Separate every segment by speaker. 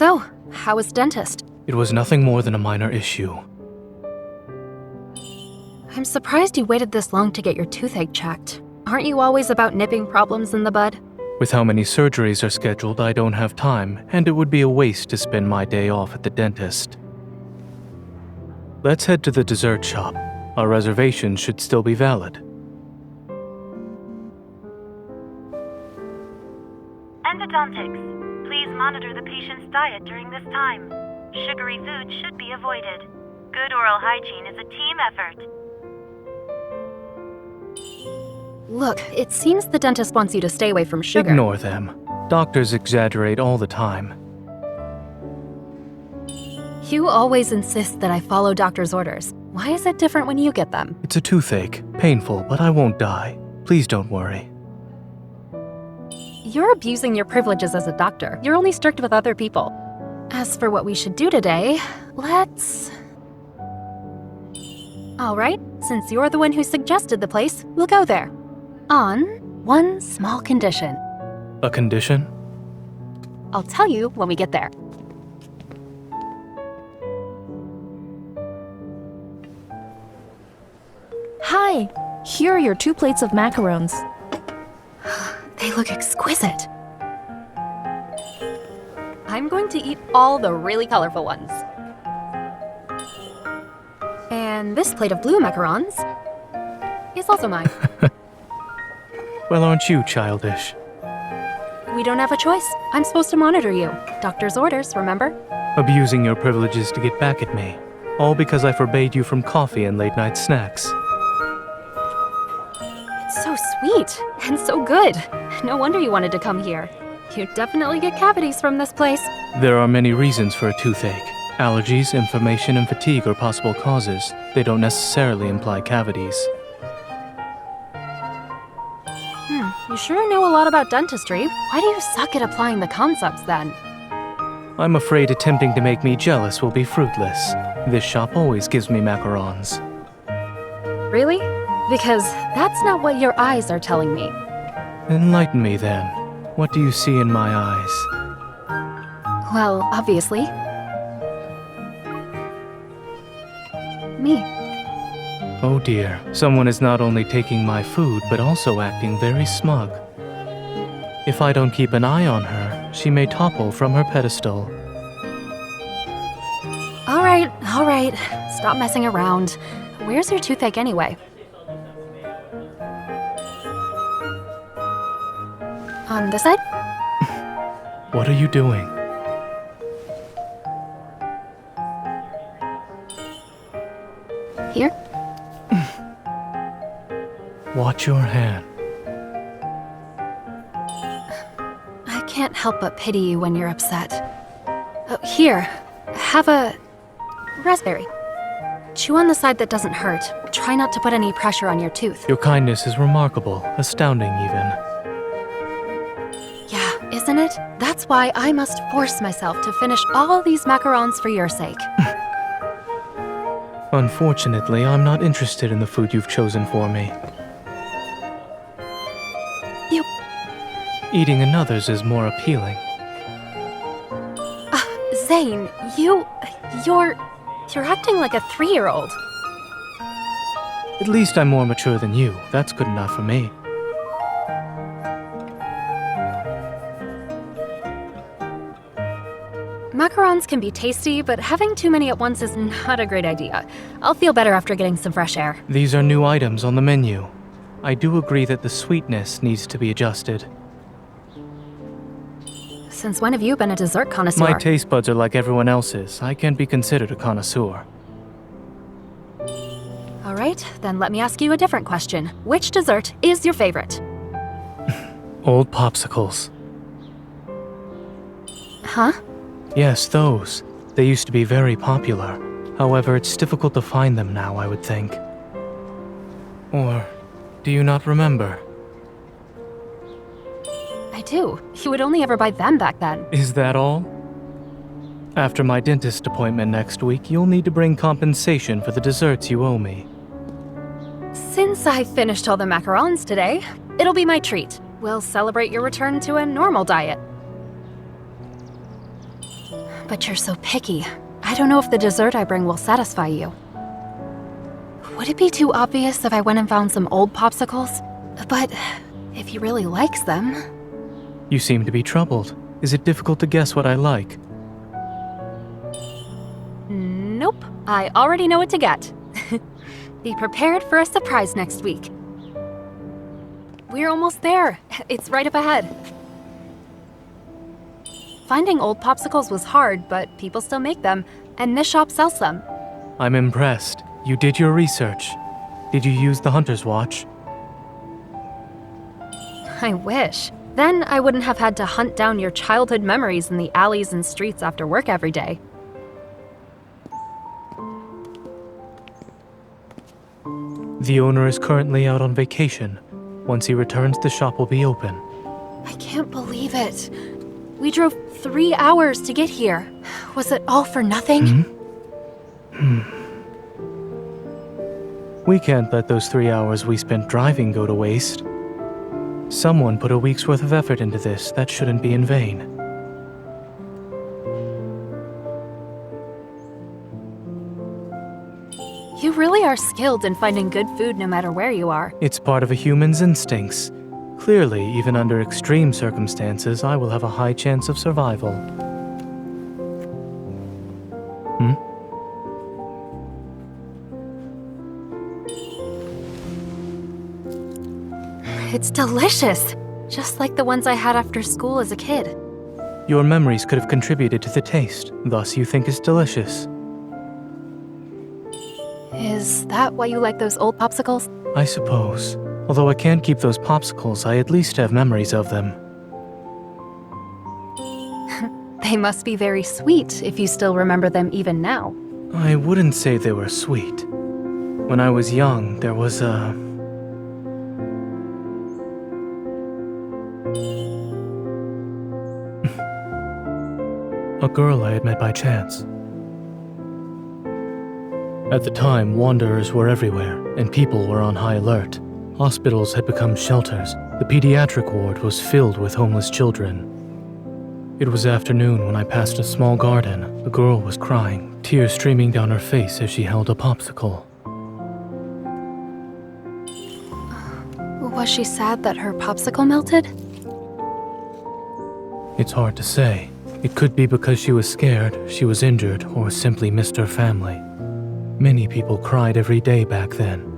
Speaker 1: So, how was dentist?
Speaker 2: It was nothing more than a minor issue.
Speaker 1: I'm surprised you waited this long to get your toothache checked. Aren't you always about nipping problems in the bud?
Speaker 2: With how many surgeries are scheduled, I don't have time, and it would be a waste to spend my day off at the dentist. Let's head to the dessert shop. Our reservation should still be valid.
Speaker 3: Endodontics. Please monitor the patient's diet during this time. Sugary food should be avoided. Good oral hygiene is a team effort.
Speaker 1: Look, it seems the dentist wants you to stay away from sugar.
Speaker 2: Ignore them. Doctors exaggerate all the time.
Speaker 1: You always insist that I follow doctor's orders. Why is it different when you get them?
Speaker 2: It's a toothache. Painful, but I won't die. Please don't worry.
Speaker 1: You're abusing your privileges as a doctor. You're only strict with other people. As for what we should do today, let's... All right, since you're the one who suggested the place, we'll go there. On one small condition.
Speaker 2: A condition?
Speaker 1: I'll tell you when we get there.
Speaker 4: Hi, here are your 2 plates of macarons.
Speaker 1: They look exquisite. I'm going to eat all the really colorful ones. And this plate of blue macarons is also mine.
Speaker 2: Well, aren't you childish?
Speaker 1: We don't have a choice. I'm supposed to monitor you. Doctor's orders, remember?
Speaker 2: Abusing your privileges to get back at me. All because I forbade you from coffee and late-night snacks.
Speaker 1: It's so sweet and so good. No wonder you wanted to come here. You definitely get cavities from this place.
Speaker 2: There are many reasons for a toothache. Allergies, inflammation, and fatigue are possible causes. They don't necessarily imply cavities.
Speaker 1: You sure know a lot about dentistry. Why do you suck at applying the concepts then?
Speaker 2: I'm afraid attempting to make me jealous will be fruitless. This shop always gives me macarons.
Speaker 1: Really? Because that's not what your eyes are telling me.
Speaker 2: Enlighten me then. What do you see in my eyes?
Speaker 1: Well, obviously. Me.
Speaker 2: Oh dear, someone is not only taking my food, but also acting very smug. If I don't keep an eye on her, she may topple from her pedestal.
Speaker 1: All right. Stop messing around. Where's your toothache anyway? On this side?
Speaker 2: What are you doing?
Speaker 1: Here?
Speaker 2: Watch your hand.
Speaker 1: I can't help but pity you when you're upset. Here, have a raspberry. Chew on the side that doesn't hurt. Try not to put any pressure on your tooth.
Speaker 2: Your kindness is remarkable, astounding even.
Speaker 1: Yeah, isn't it? That's why I must force myself to finish all these macarons for your sake.
Speaker 2: Unfortunately, I'm not interested in the food you've chosen for me. Eating another's is more appealing.
Speaker 1: Zayne, you're acting like a 3-year-old.
Speaker 2: At least I'm more mature than you. That's good enough for me.
Speaker 1: Macarons can be tasty, but having too many at once is not a great idea. I'll feel better after getting some fresh air.
Speaker 2: These are new items on the menu. I do agree that the sweetness needs to be adjusted.
Speaker 1: Since when have you been a dessert connoisseur?
Speaker 2: My taste buds are like everyone else's. I can't be considered a connoisseur.
Speaker 1: All right, then let me ask you a different question. Which dessert is your favorite?
Speaker 2: Old popsicles.
Speaker 1: Huh?
Speaker 2: Yes, those. They used to be very popular. However, it's difficult to find them now, I would think. Or, do you not remember?
Speaker 1: I do. You would only ever buy them back then.
Speaker 2: Is that all? After my dentist appointment next week, you'll need to bring compensation for the desserts you owe me.
Speaker 1: Since I finished all the macarons today, it'll be my treat. We'll celebrate your return to a normal diet. But you're so picky. I don't know if the dessert I bring will satisfy you. Would it be too obvious if I went and found some old popsicles? But if he really likes them...
Speaker 2: You seem to be troubled. Is it difficult to guess what I like?
Speaker 1: Nope. I already know what to get. Be prepared for a surprise next week. We're almost there. It's right up ahead. Finding old popsicles was hard, but people still make them, and this shop sells them.
Speaker 2: I'm impressed. You did your research. Did you use the Hunter's Watch?
Speaker 1: I wish. Then I wouldn't have had to hunt down your childhood memories in the alleys and streets after work every day.
Speaker 2: The owner is currently out on vacation. Once he returns, the shop will be open.
Speaker 1: I can't believe it. We drove 3 hours to get here. Was it all for nothing?
Speaker 2: We can't let those 3 hours we spent driving go to waste. Someone put a week's worth of effort into this. That shouldn't be in vain.
Speaker 1: You really are skilled in finding good food no matter where you are.
Speaker 2: It's part of a human's instincts. Clearly, even under extreme circumstances, I will have a high chance of survival.
Speaker 1: It's delicious. Just like the ones I had after school as a kid.
Speaker 2: Your memories could have contributed to the taste, thus you think it's delicious.
Speaker 1: Is that why you like those old popsicles?
Speaker 2: I suppose. Although I can't keep those popsicles, I at least have memories of them.
Speaker 1: They must be very sweet if you still remember them even now.
Speaker 2: I wouldn't say they were sweet. When I was young, there was a girl I had met by chance. At the time, wanderers were everywhere, and people were on high alert. Hospitals had become shelters. The pediatric ward was filled with homeless children. It was afternoon when I passed a small garden. A girl was crying, tears streaming down her face as she held a popsicle.
Speaker 1: Was she sad that her popsicle melted?
Speaker 2: It's hard to say. It could be because she was scared, she was injured, or simply missed her family. Many people cried every day back then.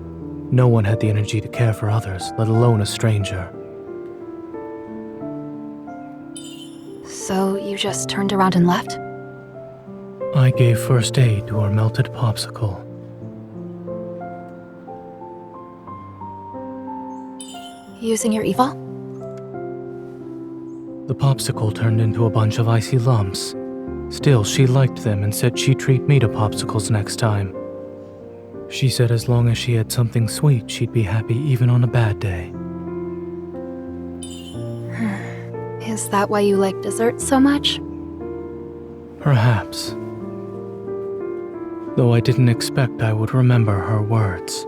Speaker 2: No one had the energy to care for others, let alone a stranger.
Speaker 1: So you just turned around and left?
Speaker 2: I gave first aid to her melted popsicle.
Speaker 1: Using your evil?
Speaker 2: The popsicle turned into a bunch of icy lumps. Still, she liked them and said she'd treat me to popsicles next time. She said as long as she had something sweet, she'd be happy even on a bad day.
Speaker 1: Is that why you like dessert so much?
Speaker 2: Perhaps. Though I didn't expect I would remember her words.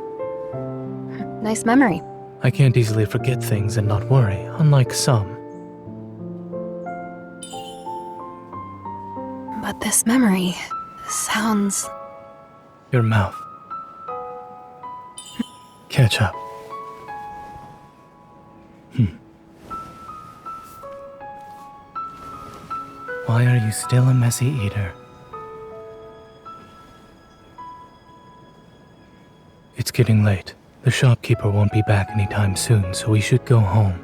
Speaker 1: Nice memory.
Speaker 2: I can't easily forget things and not worry, unlike some.
Speaker 1: But this memory sounds...
Speaker 2: Your mouth. Ketchup. Why are you still a messy eater? It's getting late. The shopkeeper won't be back anytime soon, so we should go home.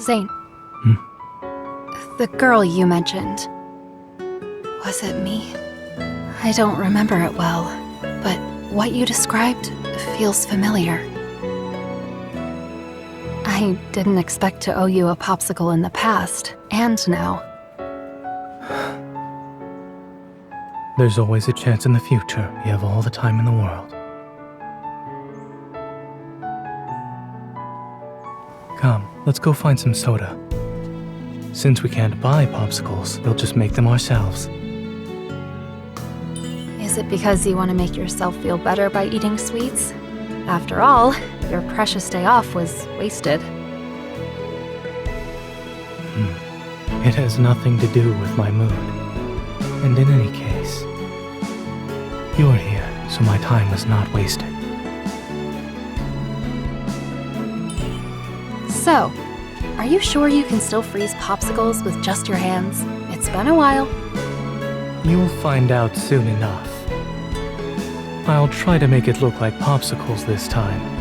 Speaker 1: Zayne. The girl you mentioned. Was it me? I don't remember it well, but what you described feels familiar. I didn't expect to owe you a popsicle in the past, and now.
Speaker 2: There's always a chance in the future. We have all the time in the world. Come, let's go find some soda. Since we can't buy popsicles, we'll just make them ourselves.
Speaker 1: Is it because you want to make yourself feel better by eating sweets? After all, your precious day off was wasted.
Speaker 2: It has nothing to do with my mood. And in any case, you're here, so my time is not wasted.
Speaker 1: So, are you sure you can still freeze popsicles with just your hands? It's been a while.
Speaker 2: You'll find out soon enough. I'll try to make it look like popsicles this time.